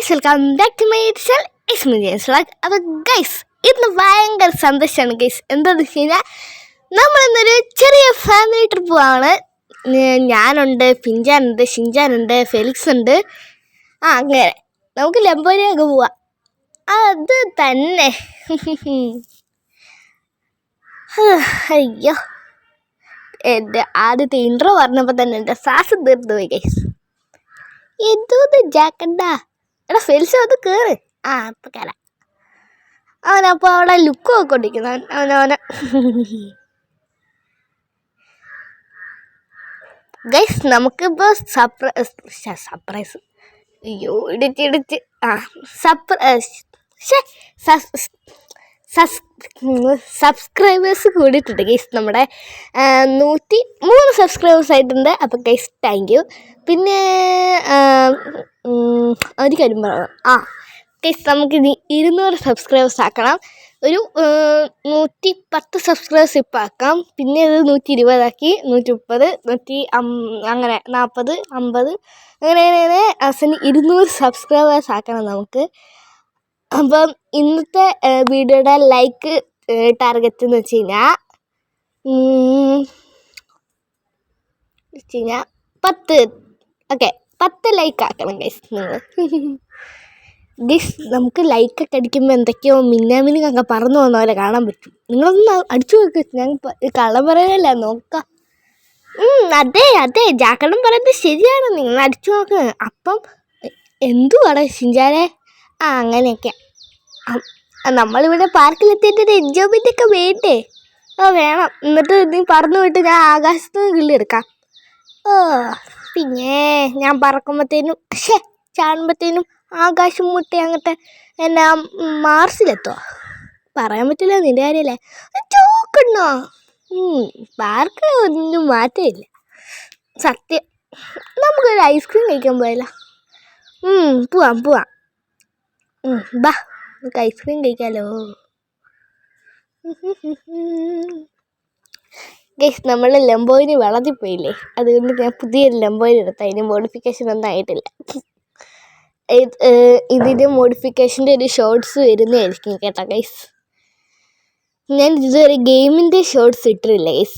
Guys welcome back to my channel. It's me James vlog. അപ്പോൾ guys ഇന്ന് ഭയങ്കര സന്തോഷമാണ് ഗൈസ്. എന്താണെന്ന് വെച്ച് കഴിഞ്ഞാൽ നമ്മളിന്നൊരു ചെറിയ ഫാമിലി ട്രിപ്പ് പോവാണ്. ഞാനുണ്ട്, പിഞ്ചാനുണ്ട്, ഷിൻജാനുണ്ട്, ഫെലിക്സ് ഉണ്ട്. അങ്ങനെ നമുക്ക് ലംബോനിയൊക്കെ പോവാം. അത് തന്നെ. അയ്യോ, എൻ്റെ ആദ്യത്തെ ഇൻട്രോ പറഞ്ഞപ്പോൾ തന്നെ എൻ്റെ ശ്വാസം തീർന്നു പോയി ഗൈസ്. എന്തോന്ന് ജാക്കണ്ടാ, എടാ ഫെലിക്സ് അത് കയറ്. ഇപ്പം കയറാം. അവനപ്പോൾ അവിടെ ലുക്ക് നോക്കിക്കൊണ്ടിരിക്കുന്നു. അവനവനെ ഗൈസ് നമുക്കിപ്പോൾ സർപ്രൈസ് അയ്യോ ഇടിച്ച് സബ്സ്ക്രൈബേഴ്സ് കൂടിയിട്ടുണ്ട് ഗൈസ്. നമ്മുടെ 103 സബ്സ്ക്രൈബേഴ്സ് ആയിട്ടുണ്ട്. അപ്പോൾ ഗൈസ് താങ്ക് യു. പിന്നെ ഒരു കാര്യം പറയാം. ഗൈസ് നമുക്ക് 200 സബ്സ്ക്രൈബേഴ്സ് ആക്കണം. ഒരു 110 സബ്സ്ക്രൈബേഴ്സ് ഇപ്പം ആക്കാം. പിന്നെ ഇത് 120 ആക്കി, 130, അങ്ങനെ 40, 50 അങ്ങനെ അവസാനം 200 സബ്സ്ക്രൈബേഴ്സ് ആക്കണം നമുക്ക്. അപ്പം ഇന്നത്തെ വീഡിയോയുടെ ലൈക്ക് ടാർഗറ്റ് എന്ന് വെച്ച് കഴിഞ്ഞാൽ 10 ലൈക്ക് ആക്കണം ഗൈസ് നിങ്ങൾ. ഗൈസ് നമുക്ക് ലൈക്കൊക്കെ അടിക്കുമ്പോൾ എന്തൊക്കെയോ മിന്നാമിനുങ്ങൊക്കെ പറന്നു പോകുന്ന പോലെ കാണാൻ പറ്റും. നിങ്ങളൊന്ന് അടിച്ചു നോക്ക്. ഞാൻ കള്ളം പറയുന്നില്ല, നോക്കാം. അതെ ജാക്കണ്ണം പറയുന്നത് ശരിയാണ്. നിങ്ങൾ അടിച്ചു നോക്ക്. അപ്പം എന്തുവാണ് ഷിൻജാനെ? അങ്ങനെയൊക്കെ നമ്മളിവിടെ പാർക്കിലെത്തിയിട്ടൊരു എൻജോയ്മെൻ്റൊക്കെ വേണ്ടേ? വേണം. എന്നിട്ട് നീ പറന്നു വിട്ട് ഞാൻ ആകാശത്ത് നിന്ന് കിള്ളിയെടുക്കാം. പിന്നെ ഞാൻ പറക്കുമ്പോഴത്തേനും ചാടുമ്പോഴത്തേനും ആകാശം മുട്ടി അങ്ങോട്ട് എന്നാ മാർസിലെത്തോ? പറയാൻ പറ്റില്ല, നിൻ്റെ കാര്യമല്ലേ. ചോക്കണ്ണോ, പാർക്ക് ഒന്നും മാറ്റമില്ല സത്യം. നമുക്കൊരു ഐസ്ക്രീം കഴിക്കാൻ പോയല്ലോ. പോവാം ബാ, നമുക്ക് ഐസ്ക്രീം കഴിക്കാമല്ലോ. ഗൈസ് നമ്മൾ ലംബോയിന് വെള്ളത്തിൽ പോയില്ലേ, അതുകൊണ്ട് ഞാൻ പുതിയൊരു ലംബോയിന് എടുത്തു. അതിന് മോഡിഫിക്കേഷൻ ഒന്നും ആയിട്ടില്ല. ഇതിൻ്റെ മോഡിഫിക്കേഷൻ്റെ ഒരു ഷോർട്സ് വരുന്നതായിരിക്കും കേട്ടോ ഗൈസ്. ഞാൻ ഇതുവരെ ഗെയിമിൻ്റെ ഷോർട്സ് ഇട്ടിട്ടില്ല ഗൈസ്.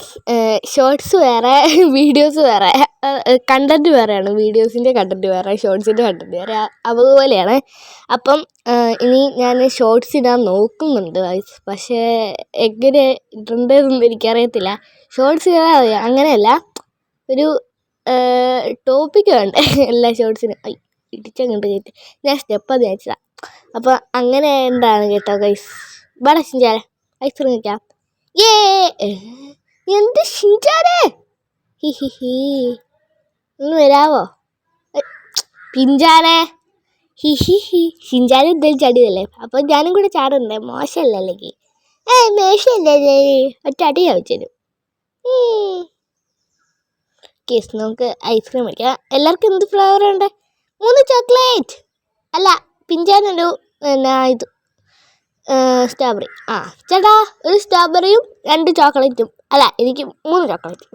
ഷോർട്സ് വേറെ, വീഡിയോസ് വേറെ, കണ്ടൻറ്റ് വേറെയാണ്. വീഡിയോസിൻ്റെ കണ്ടൻറ്റ് വേറെ, ഷോർട്സിൻ്റെ കണ്ടൻറ്റ് വേറെ, അതുപോലെയാണ്. അപ്പം ഇനി ഞാൻ ഷോർട്സ് ഇടാൻ നോക്കുന്നുണ്ട് ഗൈസ്. പക്ഷേ എങ്ങനെ ഇടേണ്ടതെന്നൊന്നും എനിക്കറിയത്തില്ല. ഷോർട്സ് ഇടാൻ അറിയാം, അങ്ങനെയല്ല. ഒരു ടോപ്പിക്ക് വേണ്ട എല്ലാ ഷോർട്സിനും. ഇടിച്ചങ്ങോട്ട് കയറ്റി ഞാൻ സ്റ്റെപ്പ് അത് അയച്ചതാണ്. അപ്പോൾ അങ്ങനെ എന്താണ് കേട്ടോ ഗൈസ്. വേടാ ഷിൻജാനെ, ഐസ്ക്രീം കഴിക്കാം. എന്ത് ഷിൻജാനെ, ഒന്ന് വരാവോ? പിഞ്ചാനെ ഷിൻജാനെ എന്തെങ്കിലും ചടിയല്ലേ, അപ്പോൾ ഞാനും കൂടെ ചാടണ്ടേ? മോശമല്ല അല്ലെങ്കിൽ മോശമല്ലേ, ഒറ്റ അടി ചോദിച്ചു. കേസ് നമുക്ക് ഐസ്ക്രീം കഴിക്കാം. എല്ലാവർക്കും എന്ത് ഫ്ലേവർ ഉണ്ട്? 3 ചോക്ലേറ്റ് അല്ല, പിഞ്ചാനൊരു ഇത് സ്ട്രോബെറി. ചേട്ടാ ഒരു സ്ട്രോബെറിയും 2 ചോക്ലേറ്റും. അല്ല, എനിക്ക് 3 ചോക്ലേറ്റ്.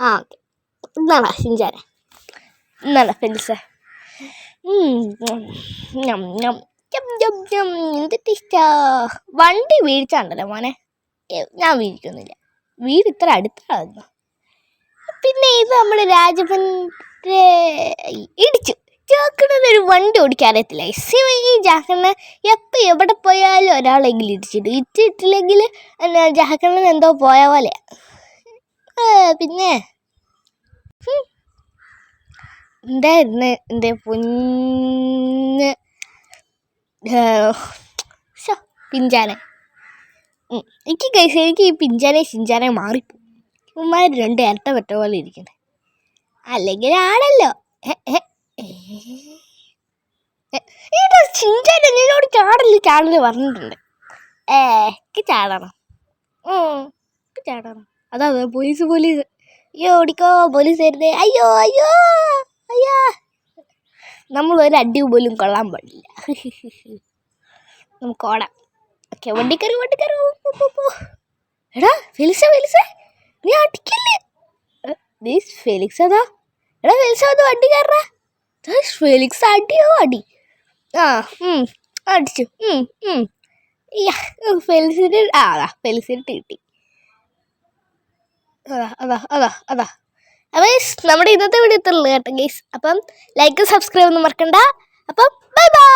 ഓക്കെ. ഇന്നാണോ ഷിൻജാനെ? ഇന്നാണോ ഫെലിക്സ്? എന്തിട്ട് ഇഷ്ടാ. വണ്ടി വീഴ്ചാണ്ടല്ലോ മോനെ. ഞാൻ വീഴിക്കൊന്നുമില്ല, വീട് ഇത്ര അടുത്തായിരുന്നു. പിന്നെ ഇത് നമ്മൾ രാജപ്പൻ്റെ ഇടിച്ചു. ജാക്കണ്ണനൊരു വണ്ടി ഓടിക്കാൻ അറിയത്തില്ല. ഈ ജാക്കണ്ണൻ എപ്പോൾ എവിടെ പോയാലും ഒരാളെങ്കിലും ഇട്ടിട്ടില്ലെങ്കിൽ ജാക്കണ്ണൻ എന്തോ പോയ പോലെ. പിന്നെ എന്തായിരുന്നു എൻ്റെ പൊന്ന് പിഞ്ചാനെ. എനിക്ക് ഈ പിഞ്ചാനെ ഷിൻജാനെ മാറിപ്പോവും. ഇവന്മാർ 2 ഇരട്ട വെട്ട പോലെ ഇരിക്കണേ. അല്ലെങ്കിൽ ആണല്ലോ. ഷിൻജാൻ എന്നോട് ചാടല് പറഞ്ഞിട്ടുണ്ട്. ചാടണം. അതാ പോലീസ്. അയ്യോ ഓടിക്കോ, പോലീസ് വരുന്നേ. അയ്യോ നമ്മളൊരു അടി പോലും കൊള്ളാൻ പാടില്ല. നമുക്ക് ഓടാം. ഓക്കെ, വണ്ടിക്കറി. എടാ ഫെലിക്സ് നീ അടിക്കല്ലേ? ഫെലിക്സ് അതാ. എടാ ഫെലിക്സ് അത് വണ്ടി കയറാ. ഫെലിക്സ് അടിയോ അടി. ആ അടിച്ചു. ഫെലിസിറ്റി അതാ ഫെലിസിറ്റി കിട്ടി. അതാ അപ്പം നമ്മുടെ ഇന്നത്തെ വീഡിയോ ഇത്രയുള്ളൂ കേട്ടോ ഗൈസ്. അപ്പം ലൈക്ക് സബ്സ്ക്രൈബ് ഒന്നും മറക്കണ്ട. അപ്പം ബൈ ബൈ.